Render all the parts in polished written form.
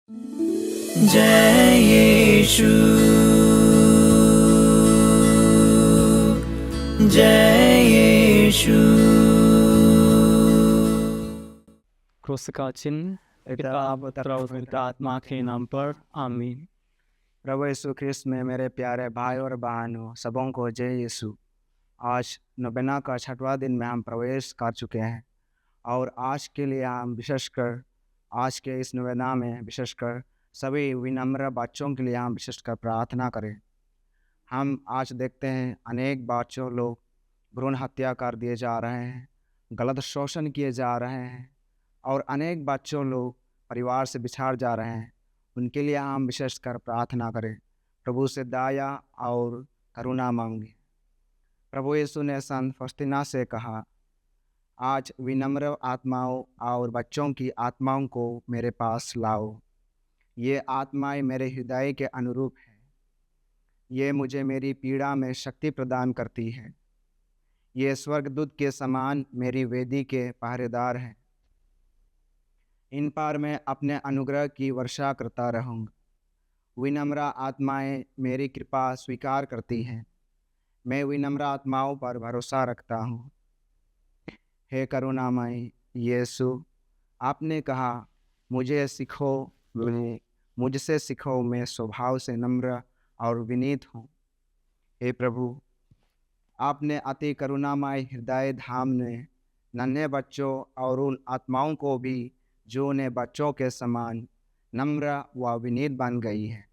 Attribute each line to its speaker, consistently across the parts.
Speaker 1: जय यीशु, जय यीशु।
Speaker 2: क्रूस का चिन्ह पिता पुत्र और पवित्र आत्मा के नाम पर आमीन।
Speaker 3: प्रभु यीशु ख्रिस्त में मेरे प्यारे भाई और बहनों, सबों को जय यीशु। आज नोवेना का 6वां दिन में हम प्रवेश कर चुके हैं और आज के लिए हम विशेषकर आज के इस नोवेना में विशेषकर सभी विनम्र बच्चों के लिए हम विशेषकर प्रार्थना करें। हम आज देखते हैं अनेक बच्चों लोग भ्रूण हत्या कर दिए जा रहे हैं, गलत शोषण किए जा रहे हैं और अनेक बच्चों लोग परिवार से बिछड़ जा रहे हैं। उनके लिए हम विशेषकर प्रार्थना करें, प्रभु से दया और करुणा मांगे। प्रभु यीशु ने संत फौस्तीना से कहा, आज विनम्र आत्माओं और बच्चों की आत्माओं को मेरे पास लाओ। ये आत्माएं मेरे हृदय के अनुरूप हैं। ये मुझे मेरी पीड़ा में शक्ति प्रदान करती है। ये स्वर्गदूत के समान मेरी वेदी के पहरेदार हैं। इन पर मैं अपने अनुग्रह की वर्षा करता रहूँगा। विनम्र आत्माएं मेरी कृपा स्वीकार करती हैं। मैं विनम्र आत्माओं पर भरोसा रखता हूँ। हे करुणामय यीशु, आपने कहा, मुझसे सीखो, मैं स्वभाव से नम्र और विनीत हूँ। हे प्रभु, आपने अति करुणामय हृदय धाम ने नन्हे बच्चों और उन आत्माओं को भी जो उन्हें बच्चों के समान नम्र व विनीत बन गई है,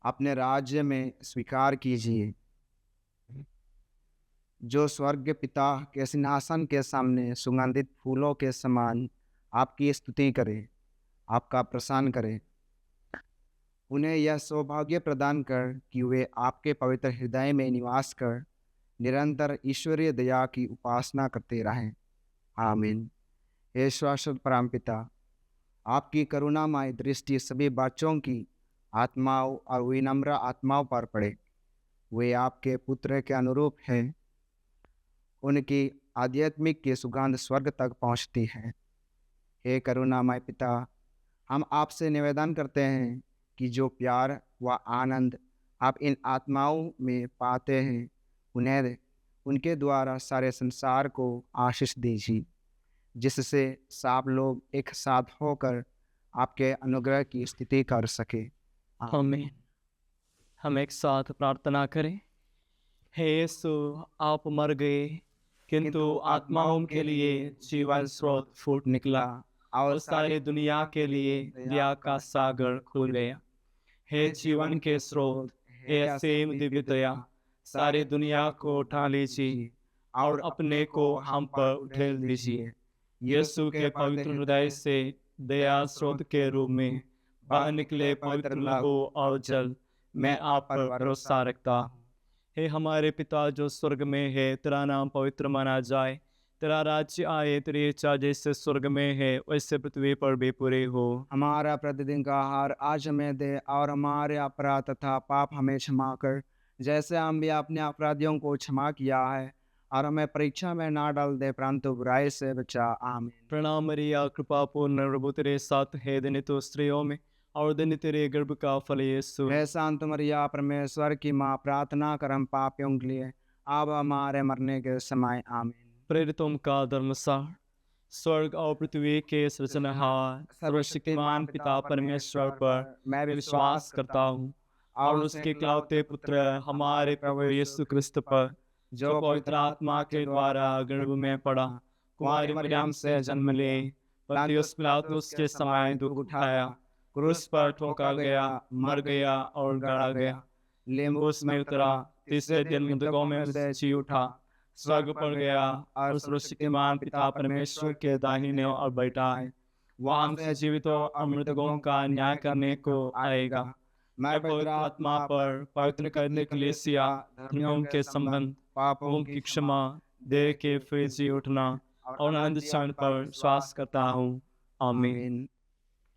Speaker 3: अपने राज्य में स्वीकार कीजिए। जो स्वर्ग पिता के सिंहासन के सामने सुगंधित फूलों के समान आपकी स्तुति करे, आपका प्रसन्न करे। उन्हें यह सौभाग्य प्रदान कर कि वे आपके पवित्र हृदय में निवास कर निरंतर ईश्वरीय दया की उपासना करते रहें। आमीन। हे शाश्वत परमपिता, आपकी करुणामय दृष्टि सभी बच्चों की आत्माओं और विनम्र आत्माओं पर पड़े। वे आपके पुत्र के अनुरूप हैं। उनकी आध्यात्मिक की सुगंध स्वर्ग तक पहुंचती है। हे करुणामय पिता, हम आपसे निवेदन करते हैं कि जो प्यार व आनंद आप इन आत्माओं में पाते हैं, उन्हें उनके द्वारा सारे संसार को आशीष दीजिए, जिससे सब लोग एक साथ होकर आपके अनुग्रह की स्थिति कर सके।
Speaker 2: आमीन। हम एक साथ प्रार्थना करें। हे यीशु, आप मर गए किंतु आत्माओं के लिए जीवन स्रोत फूट निकला और सारी दुनिया के लिए दया का सागर खुल गया। हे जीवन के स्रोत, हे असीम दिव्य दया, सारी दुनिया को उठा लीजिए और अपने को हम पर उठेल दीजिए। यीशु के पवित्र हृदय से दया स्रोत के रूप में बाहर निकले पवित्र लहू और जल, मैं आप पर भरोसा रखता हूँ। हे हमारे पिता जो स्वर्ग में है, तेरा नाम पवित्र माना जाए। तेरा राज्य आए, तेरी इच्छा जैसे स्वर्ग में है वैसे पृथ्वी पर भी पूरी हो।
Speaker 3: हमारा प्रतिदिन का आहार आज हमें दे और हमारे अपराध तथा पाप हमें क्षमा कर, जैसे हम भी अपने अपराधियों को क्षमा किया है। और हमें परीक्षा में ना डाल दे, परंतु बुराई से बचा। आमीन।
Speaker 2: प्रणाम मरिया, कृपा पूर्ण प्रभु तेरे साथ है, धन्य तो स्त्रियों में और धन्य तेरे गर्भ का फल यीशु।
Speaker 3: हे शांत मरिया, परमेश्वर की माँ, प्रार्थना कर हम पापियों के लिए, अब हमारे मरने के समय। आमीन।
Speaker 2: प्रेरितों का धर्मसार। स्वर्ग और पृथ्वी के सृजनहार सर्वशक्तिमान पिता परमेश्वर पर मैं विश्वास करता हूँ और उसके इकलौते पुत्र हमारे प्रभु यीशु क्रिस्त पर, जो पवित्र आत्मा के द्वारा गर्भ में पड़ा, कुमारी मरियम से जन्म ले, पंतियुस पिलातुस के समय दुख उठाया, क्रूस पर ठोका गया, मर गया और गाड़ा गया, लिम्बुस में उतरा, तीसरे दिन मृतकों में से जी उठा, स्वर्ग पर गया और सर्वशक्तिमान पिता परमेश्वर के दाहिने और बैठा है। वहां से जीवितों और मृतकों का न्याय करने को आएगा। मैं पवित्र आत्मा पर, पवित्र करने के लिए सिया, धर्मियों के संबंध, पापों की क्षमा, देह के फिर जी उठना और अनंत क्षण पर विश्वास करता हूँ। आमीन।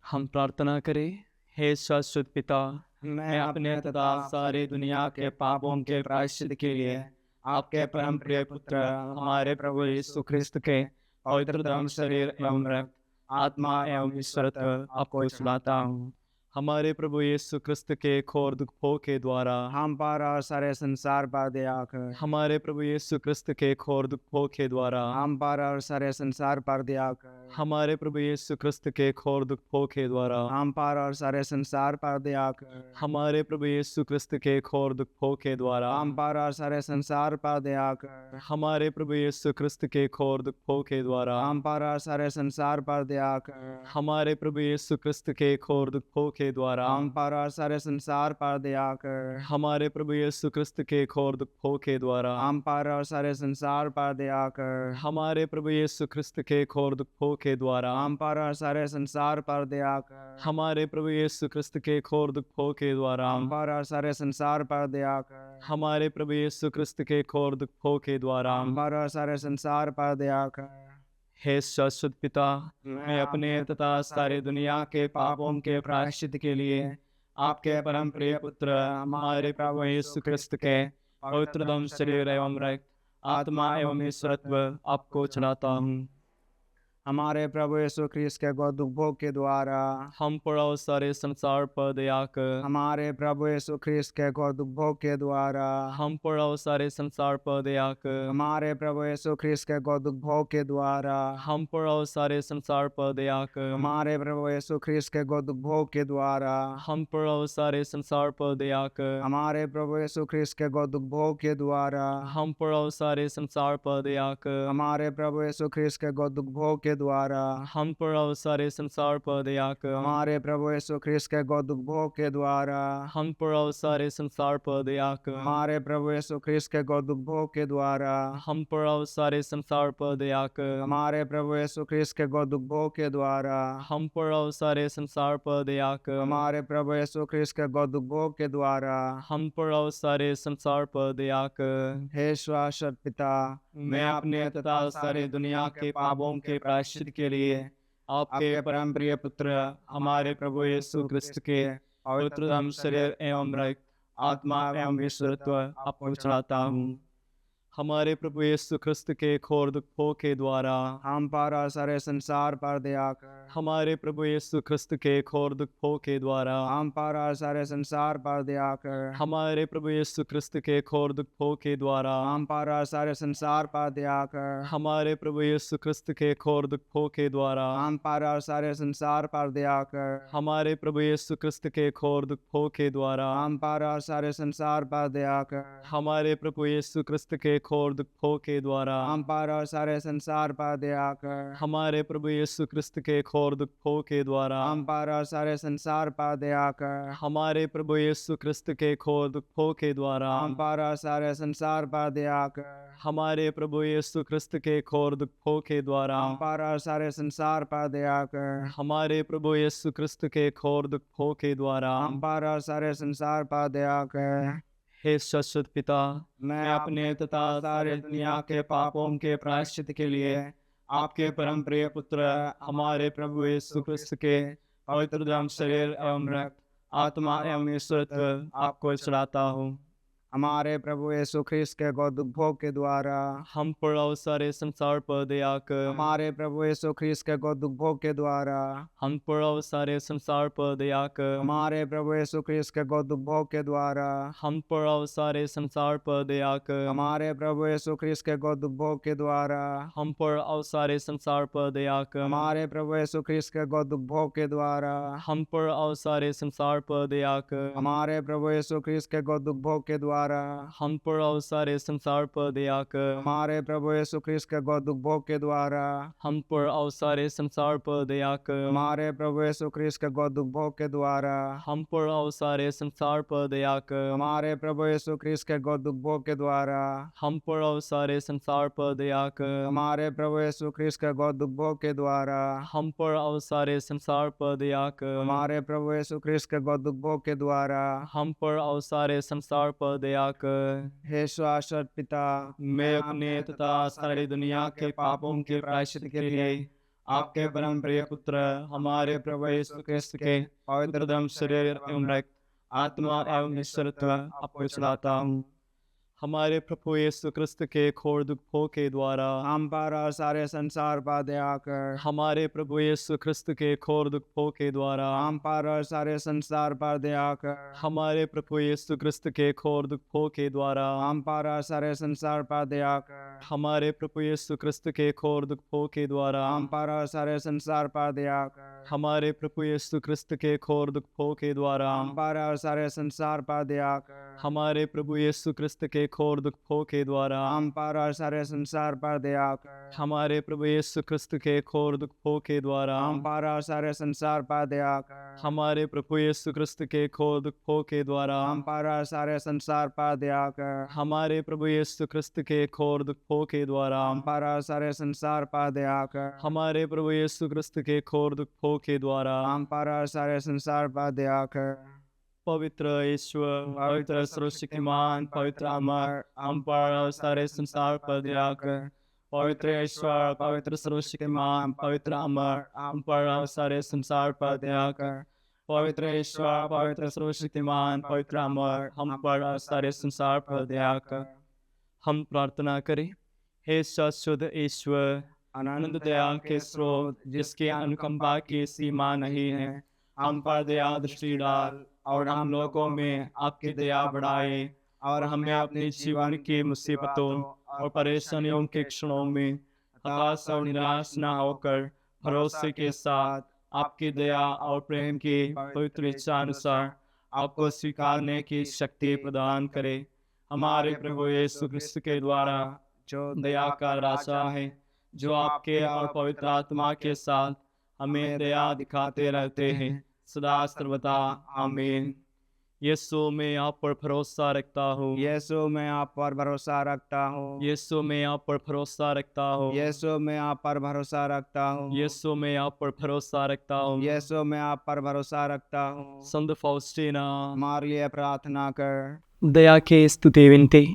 Speaker 2: हम प्रार्थना करें। हे शाश्वत पिता, मैं अपने तथा सारी दुनिया के पापों के प्रायश्चित के लिए आपके परम प्रिय पुत्र हमारे प्रभु यीशु ख्रिस्त के पवित्र धर्म शरीर एवं रक्त, आत्मा एवं ईश्वरत्व आपको सुनाता हूँ। हमारे प्रभु यीशु क्रिस्त के घोर दुख भोग के द्वारा
Speaker 3: हम पर और सारे संसार पर दया कर।
Speaker 2: हमारे प्रभु यीशु क्रिस्त के घोर दुख भोग के द्वारा
Speaker 3: हम पर और सारे संसार पर दया कर।
Speaker 2: हमारे प्रभु यीशु क्रिस्त के घोर दुख भोग के द्वारा
Speaker 3: हम पर और सारे संसार पर दया कर।
Speaker 2: हमारे प्रभु यीशु क्रिस्त के घोर दुख भोग के द्वारा
Speaker 3: हम पर और सारे संसार पर दया कर।
Speaker 2: हमारे प्रभु यीशु क्रिस्त के घोर दुख भोग के द्वारा
Speaker 3: हम पर और सारे संसार पर दया कर।
Speaker 2: हमारे प्रभु यीशु क्रिस्त के घोर दुख भोग के द्वारा
Speaker 3: हम पर और सारे संसार पर दया कर।
Speaker 2: हमारे प्रभु यीशु क्रिस्त के घोर दुख भोग के द्वारा
Speaker 3: हम पर और सारे संसार पर दया कर।
Speaker 2: हमारे प्रभु यीशु क्रिस्त के घोर दुख भोग के द्वारा
Speaker 3: हम पर और सारे संसार पर दया कर।
Speaker 2: हमारे प्रभु यीशु क्रिस्त के घोर दुख भोग के द्वारा
Speaker 3: हम पर और सारे संसार पर दया कर।
Speaker 2: हमारे प्रभु यीशु क्रिस्त के घोर दुख भोग के द्वारा
Speaker 3: हम पर और सारे संसार पर दया कर।
Speaker 2: हे शाश्वत पिता, मैं अपने तथा सारी दुनिया के पापों के प्रायश्चित के लिए आपके परम प्रिय पुत्र हमारे प्रभु यीशु क्रिस्त के पवित्रतम शरीर एवं रक्त, आत्मा एवं ईश्वरत्व आपको चढ़ाता हूँ।
Speaker 3: हमारे प्रभु यीशु ख्रीस्त के गौ दुख भोग के द्वारा
Speaker 2: हम पर और सारे संसार पर दया कर।
Speaker 3: हमारे प्रभु यीशु ख्रीस्त के गौ दुख भोग के द्वारा
Speaker 2: हम पर और सारे संसार पर दया कर।
Speaker 3: हमारे प्रभु यीशु ख्रीस्त के गौ दुख भोग के द्वारा
Speaker 2: हम पर और सारे संसार पर दया कर।
Speaker 3: हमारे प्रभु यीशु ख्रीस्त के गौ दुख भोग के द्वारा
Speaker 2: हम पर और सारे संसार पर दया कर।
Speaker 3: हमारे प्रभु यीशु ख्रीस्त के गौ दुख भोग के द्वारा
Speaker 2: हम पर और सारे संसार पर दया कर।
Speaker 3: हमारे प्रभु यीशु ख्रीस्त के गौ दुख भोग के द्वारा
Speaker 2: हम पर और सारे संसार पर दया कर।
Speaker 3: हमारे प्रभु यीशु ख्रीस्त के गौ दुख भोग के द्वारा
Speaker 2: हम पर और सारे संसार पर दया कर।
Speaker 3: हमारे प्रभु यीशु ख्रीस्त के गौ दुख भोग के द्वारा
Speaker 2: हम पर और सारे संसार पर दया कर।
Speaker 3: हमारे प्रभु यीशु ख्रीस्त के गौ दुख भोग के द्वारा
Speaker 2: हम पर और सारे संसार पर दया कर।
Speaker 3: हमारे प्रभु यीशु ख्रीस्त के गौ दुख भोग के द्वारा
Speaker 2: हम पर और सारे संसार पर दया कर।
Speaker 3: हे शाश्वत पिता,
Speaker 2: मैं अपने तथा सारी दुनिया के पापों के प्रायश्चित के लिए आपके परम प्रिय पुत्र हमारे प्रभु यीशु क्रिस्त के पवित्रतम शरीर एवं रक्त, आत्मा एवं ईश्वरत्व आपको चढ़ाता हूँ। हमारे प्रभु यीशु क्रिस्त के घोर दुख भोग के द्वारा
Speaker 3: हम पर और सारे संसार पर दया कर।
Speaker 2: हमारे प्रभु यीशु क्रिस्त के घोर दुख भोग के द्वारा
Speaker 3: हम पर और सारे संसार पर दया कर।
Speaker 2: हमारे प्रभु यीशु क्रिस्त के घोर दुख भोग के द्वारा
Speaker 3: हम पर और सारे संसार पर दया कर।
Speaker 2: हमारे प्रभु यीशु क्रिस्त के घोर दुख भोग के द्वारा
Speaker 3: हम पर और सारे संसार पर दया कर।
Speaker 2: हमारे प्रभु यीशु क्रिस्त के घोर दुख भोग के द्वारा
Speaker 3: हम पर और सारे संसार पर दया कर।
Speaker 2: हमारे प्रभु यीशु क्रिस्त के घोर दुख भोग के द्वारा
Speaker 3: हम पर और सारे संसार पर दया कर।
Speaker 2: हमारे प्रभु यीशु क्रिस्त के घोर दुख भोग के द्वारा
Speaker 3: हम पर और सारे संसार पर दया कर।
Speaker 2: हमारे प्रभु यीशु क्रिस्त के घोर दुख भोग के द्वारा
Speaker 3: हम पर और सारे संसार पर दया कर।
Speaker 2: हमारे प्रभु यीशु क्रिस्त के घोर दुख भोग के द्वारा
Speaker 3: हम पर और सारे संसार पर दया कर।
Speaker 2: हमारे प्रभु यीशु क्रिस्त के घोर दुख भोग के द्वारा
Speaker 3: हम पर और सारे संसार पर दया कर।
Speaker 2: हे शाश्वत पिता,
Speaker 3: मैं
Speaker 2: अपने तथा सारे दुनिया के पापों के प्रायश्चित के लिए आपके परम प्रिय पुत्र हमारे प्रभु यीशु क्रिस्त के पवित्रतम शरीर एवं रक्त, आत्मा एवं ईश्वरत्व आपको चढ़ाता हूँ।
Speaker 3: हमारे प्रभु यीशु ख्रीस्त के गौ दुख भोग के द्वारा
Speaker 2: हम पर और सारे संसार पर दया कर।
Speaker 3: हमारे प्रभु यीशु ख्रीस्त के गौ दुख भोग के द्वारा
Speaker 2: हम पर और सारे संसार पर दया कर।
Speaker 3: हमारे प्रभु यीशु ख्रीस्त के गौ दुख भोग के द्वारा
Speaker 2: हम पर और सारे संसार पर दया कर।
Speaker 3: हमारे प्रभु यीशु ख्रीस्त के गौ दुख भोग के द्वारा
Speaker 2: हम पर और सारे संसार पर दया कर।
Speaker 3: हमारे प्रभु यीशु ख्रीस्त के गौ दुख भोग के द्वारा
Speaker 2: हम पर और सारे संसार पर दया कर।
Speaker 3: हमारे प्रभु यीशु ख्रीस्त के गौ दुख भोग के द्वारा
Speaker 2: हम पर और सारे संसार पर दया कर।
Speaker 3: हमारे प्रभु यीशु ख्रीस्त के गौ दुख भोग के द्वारा
Speaker 2: हम पर और सारे संसार पर दया कर।
Speaker 3: हमारे प्रभु यीशु ख्रीस्त के गौ दुख भोग के द्वारा
Speaker 2: हम पर और सारे संसार पर दया कर।
Speaker 3: हमारे प्रभु यीशु ख्रीस्त के गौ दुख भोग के द्वारा
Speaker 2: हम पर और सारे संसार पर दया कर।
Speaker 3: हमारे प्रभु यीशु ख्रीस्त के गौ दुख भोग के द्वारा
Speaker 2: हम पर और सारे संसार पर दया कर।
Speaker 3: हमारे प्रभु यीशु ख्रीस्त के गौ दुख भोग के द्वारा
Speaker 2: हम पर और सारे संसार पर दया कर।
Speaker 3: हे शाश्वत पिता,
Speaker 2: मैं अपने तथा सारी दुनिया के पापों के प्रायश्चित के लिए आपके परम प्रिय पुत्र हमारे प्रभु यीशु क्रिस्त के पवित्रतम शरीर एवं रक्त, आत्मा एवं ईश्वरत्व आपको चढ़ाता हूँ। हमारे प्रभु यीशु क्रिस्त के घोर दुखों के द्वारा
Speaker 3: हम पर और सारे संसार पर दया कर।
Speaker 2: हमारे प्रभु यीशु क्रिस्त के घोर दुखों के द्वारा
Speaker 3: हम पर और सारे संसार पर दया कर।
Speaker 2: हमारे प्रभु यीशु क्रिस्त के घोर दुखों के द्वारा
Speaker 3: हम पर और सारे संसार पर दया कर।
Speaker 2: हमारे प्रभु यीशु क्रिस्त के घोर दुखों के द्वारा
Speaker 3: हम पर और सारे संसार पर दया कर।
Speaker 2: हमारे प्रभु यीशु क्रिस्त के घोर दुखों के द्वारा
Speaker 3: हम पर और सारे संसार पर दया कर।
Speaker 2: हमारे प्रभु यीशु क्रिस्त के घोर दुखों के द्वारा
Speaker 3: हम पर और सारे संसार पर दया कर।
Speaker 2: हमारे प्रभु यीशु क्रिस्त के घोर दुखों के द्वारा
Speaker 3: हम पर और सारे संसार पर दया कर।
Speaker 2: हमारे प्रभु यीशु क्रिस्त के घोर दुखों के द्वारा
Speaker 3: हम पर और सारे संसार पर दया कर।
Speaker 2: हमारे प्रभु यीशु क्रिस्त के घोर दुखों के द्वारा
Speaker 3: हम पर और सारे संसार पर दया कर।
Speaker 2: हमारे प्रभु यीशु क्रिस्त के घोर दुखों के द्वारा
Speaker 3: हम पर और सारे संसार पर दया कर।
Speaker 2: पवित्र ईश्वर, पवित्र सर्वशक्तिमान, पवित्र अमर, हम पर और सारे संसार पर दया कर। पवित्र ईश्वर, पवित्र सर्वशक्तिमान, पवित्र अमर, हम पर और सारे संसार पर दया कर। पवित्र ईश्वर, पवित्र सर्वशक्तिमान, पवित्र अमर, हम पर और सारे संसार पर दया कर। हम प्रार्थना करें। हे शाश्वत ईश्वर, अनंत दया के स्रोत, जिसके अनुकंपा की सीमा नहीं है, हम पर दया दृष्टि डाल और हम लोगों में आपकी दया बढ़ाए और हमें अपने जीवन की मुसीबतों और परेशानियों के क्षणों में हताश और निराश न होकर भरोसे के साथ आपकी दया और प्रेम की पवित्र इच्छा अनुसार आपको स्वीकारने की शक्ति प्रदान करे। हमारे प्रभु यीशु क्रिस्त के द्वारा जो दया का राजा है, जो आपके और पवित्र आत्मा के साथ हमें दया दिखाते रहते हैं, सदा सर्वदा आमीन। यीशु मैं आप पर भरोसा रखता हूँ।
Speaker 3: यीशु मैं आप पर भरोसा रखता हूँ।
Speaker 2: यीशु मैं आप पर भरोसा रखता हूँ।
Speaker 3: यीशु मैं आप पर भरोसा रखता हूँ।
Speaker 2: यीशु मैं आप पर भरोसा रखता हूँ।
Speaker 3: यीशु मैं आप पर भरोसा रखता हूँ।
Speaker 2: संत फौस्टीना
Speaker 3: हमारे लिए प्रार्थना कर।
Speaker 2: दया के स्तुति विनती।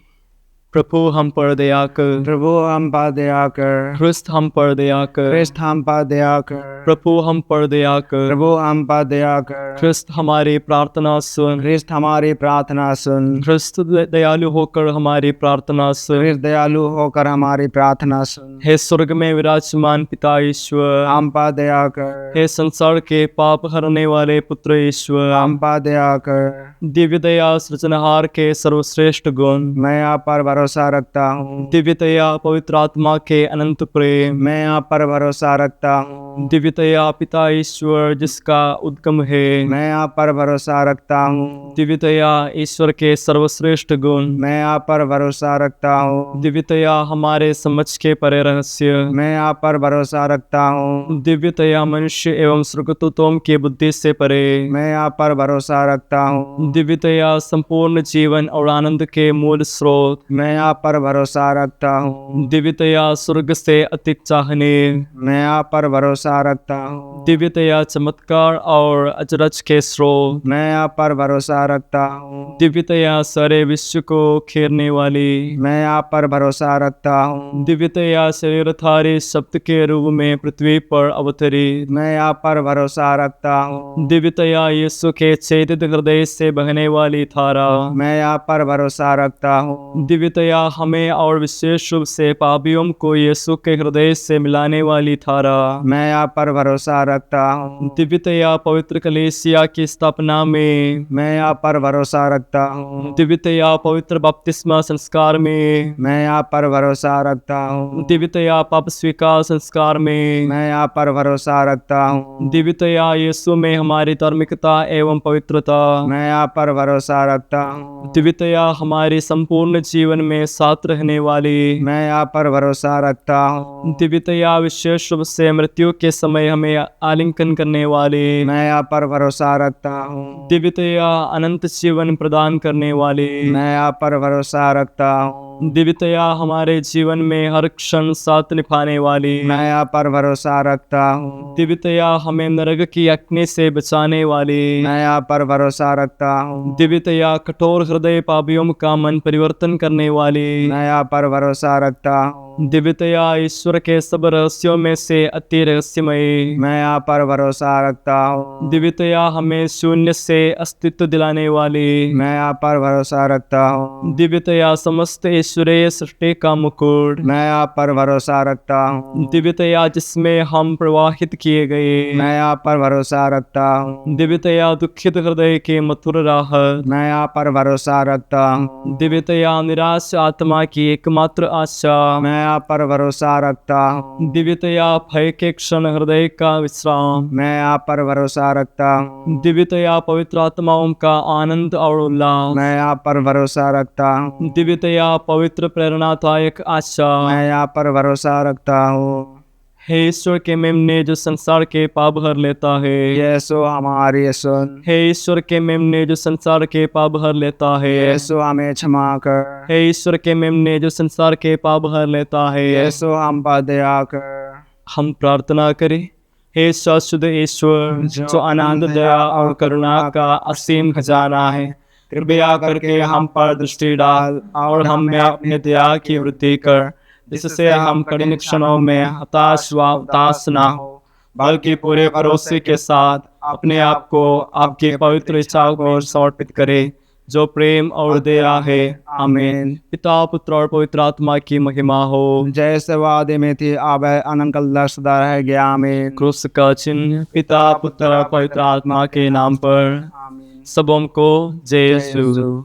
Speaker 2: प्रभु हम पर दया कर।
Speaker 3: प्रभु हम पर दया कर।
Speaker 2: ख्रिस्त हम पर दया कर।
Speaker 3: ख्रिस्त हम पर दया कर।
Speaker 2: प्रभु हम पर दया कर।
Speaker 3: प्रभु हम पर दया कर।
Speaker 2: ख्रिस्त हमारी प्रार्थना सुन।
Speaker 3: ख्रिस्त हमारी प्रार्थना सुन।
Speaker 2: ख्रिस्त दयालु होकर हमारी प्रार्थना सुन।
Speaker 3: ख्रिस्त दयालु होकर हमारी प्रार्थना सुन।
Speaker 2: हे स्वर्ग में विराजमान पिता ईश्वर,
Speaker 3: हम पर दया कर।
Speaker 2: हे संसार के पाप हरने वाले पुत्र ईश्वर,
Speaker 3: हम पर दया कर।
Speaker 2: दिव्य दया सृजनहार के सर्वश्रेष्ठ गुण,
Speaker 3: मैं आप पर भरोसा रखता हूँ।
Speaker 2: दिव्य दया पवित्र आत्मा के अनंत प्रेम,
Speaker 3: मैं आप पर भरोसा रखता हूँ।
Speaker 2: दिव्य दया पिता ईश्वर जिसका उद्गम है,
Speaker 3: मैं आप पर भरोसा रखता हूँ।
Speaker 2: दिव्य दया ईश्वर के सर्वश्रेष्ठ गुण,
Speaker 3: मैं आप पर भरोसा रखता हूँ।
Speaker 2: दिव्य दया हमारे समझ के परे रहस्य,
Speaker 3: मैं आप पर भरोसा रखता हूँ।
Speaker 2: दिव्य दया मनुष्य एवं स्वर्गदूतों की बुद्धि से परे,
Speaker 3: मैं आप पर भरोसा रखता हूँ।
Speaker 2: दिव्य दया संपूर्ण जीवन और आनंद के मूल स्रोत,
Speaker 3: मैं आप पर भरोसा रखता हूँ।
Speaker 2: दिव्य दया स्वर्ग से अधिक चाहने,
Speaker 3: मैं आप पर भरोसा रखता हूँ।
Speaker 2: दिव्य दया चमत्कार और अजरज के स्रोत,
Speaker 3: मैं आप पर भरोसा रखता हूँ।
Speaker 2: दिव्य दया सारे विश्व को घेरने वाली,
Speaker 3: मैं आप पर भरोसा रखता हूँ।
Speaker 2: दिव्य दया शरीरधारी शब्द के रूप में पृथ्वी पर अवतरित,
Speaker 3: मैं आप पर भरोसा रखता हूँ।
Speaker 2: दिव्य दया यीशु के छेदित हृदय से बहने वाली धारा,
Speaker 3: मैं आप पर भरोसा रखता हूँ।
Speaker 2: दिव्य दया हमें और विशेष रूप से पापियों को यीशु के हृदय से मिलाने वाली धारा,
Speaker 3: मैं आप पर भरोसा रखता हूँ।
Speaker 2: दिव्य दया पवित्र कलीसिया की स्थापना में,
Speaker 3: मैं आप पर भरोसा रखता हूँ।
Speaker 2: दिव्य दया पवित्र बपतिस्मा संस्कार में,
Speaker 3: मैं आप पर भरोसा रखता हूँ।
Speaker 2: दिव्य दया पाप स्वीकार संस्कार में,
Speaker 3: मैं आप पर भरोसा रखता हूँ।
Speaker 2: दिव्य दया यीशु में हमारी धार्मिकता एवं पवित्रता,
Speaker 3: मैं आप पर भरोसा रखता हूँ।
Speaker 2: दिव्य दया हमारे संपूर्ण जीवन में साथ रहने वाली,
Speaker 3: मैं आप पर भरोसा रखता हूँ।
Speaker 2: दिव्य दया विशेष रूप से मृत्यु के समय हमें आलिंगन करने वाली,
Speaker 3: मैं आप पर भरोसा रखता हूँ।
Speaker 2: दिव्य दया अनंत जीवन प्रदान करने वाली,
Speaker 3: मैं आप पर भरोसा रखता हूँ।
Speaker 2: दिव्य दया हमारे जीवन में हर क्षण साथ निभाने वाली,
Speaker 3: मैं आप पर भरोसा रखता हूँ।
Speaker 2: दिव्य दया हमें नरक की अग्नि से बचाने वाली,
Speaker 3: मैं आप पर भरोसा रखता हूँ।
Speaker 2: दिव्य दया कठोर हृदय पापियों का मन परिवर्तन करने वाली,
Speaker 3: मैं आप पर भरोसा रखता हूँ।
Speaker 2: दिव्यतया ईश्वर के सब रहस्यों में से अति रहस्यमय।
Speaker 3: मैं आप पर भरोसा रखता हूँ।
Speaker 2: दिव्यतया हमें शून्य से अस्तित्व दिलाने वाली।
Speaker 3: मैं आप पर भरोसा रखता हूँ।
Speaker 2: दिव्यतया समस्त ईश्वरीय सृष्टि का मुकुट।
Speaker 3: मैं आप पर भरोसा रखता हूँ।
Speaker 2: दिव्यतया जिसमें हम प्रवाहित किए गए।
Speaker 3: मैं आप पर भरोसा रखता हूँ।
Speaker 2: दिव्यतया दुखित हृदय के मधुर राहत।
Speaker 3: मैं आप पर भरोसा रखता हूँ।
Speaker 2: दिव्यतया निराश आत्मा की एकमात्र आशा।
Speaker 3: मैं आप पर भरोसा रखता हूँ।
Speaker 2: दिव्यतया भय के क्षण हृदय का विश्राम।
Speaker 3: मैं आप पर भरोसा रखता हूँ।
Speaker 2: दिव्यतया पवित्र आत्माओं का आनंद और उल्लास।
Speaker 3: मैं आप पर भरोसा रखता हूँ।
Speaker 2: दिव्यतया पवित्र प्रेरणादायक आशा।
Speaker 3: मैं आप पर भरोसा रखता हूँ।
Speaker 2: हे ईश्वर के मेमने जो संसार के पाप भर लेता है।
Speaker 3: यीशु हमारी सुन।
Speaker 2: हे ईश्वर के मेमने जो संसार के पाप भर लेता है।
Speaker 3: यीशु हमें क्षमा कर।
Speaker 2: हे ईश्वर के मेमने जो संसार के पाप भर लेता है।
Speaker 3: यीशु हम पर दया कर।
Speaker 2: हम प्रार्थना करें। हे शाश्वत ईश्वर जो अनंत दया और करुणा का असीम खजाना है, कृपया करके हम पर दृष्टि डाल और हम में अपने दया की वृद्धि कर, जिससे हम कठिन क्षणों में हताश व उदास ना हो, बल्कि पूरे भरोसे के साथ अपने आप को आपके पवित्र इच्छा को समर्पित करें, जो प्रेम और दया है। आमीन। पिता पुत्र और पवित्र आत्मा की महिमा हो,
Speaker 3: जैसे वादे में थी अब अनंत काल सदा रह गया। आमीन।
Speaker 2: क्रूस का चिन्ह पिता पुत्र और पवित्र आत्मा के नाम पर
Speaker 3: आमीन।
Speaker 2: सबों को जय यीशु।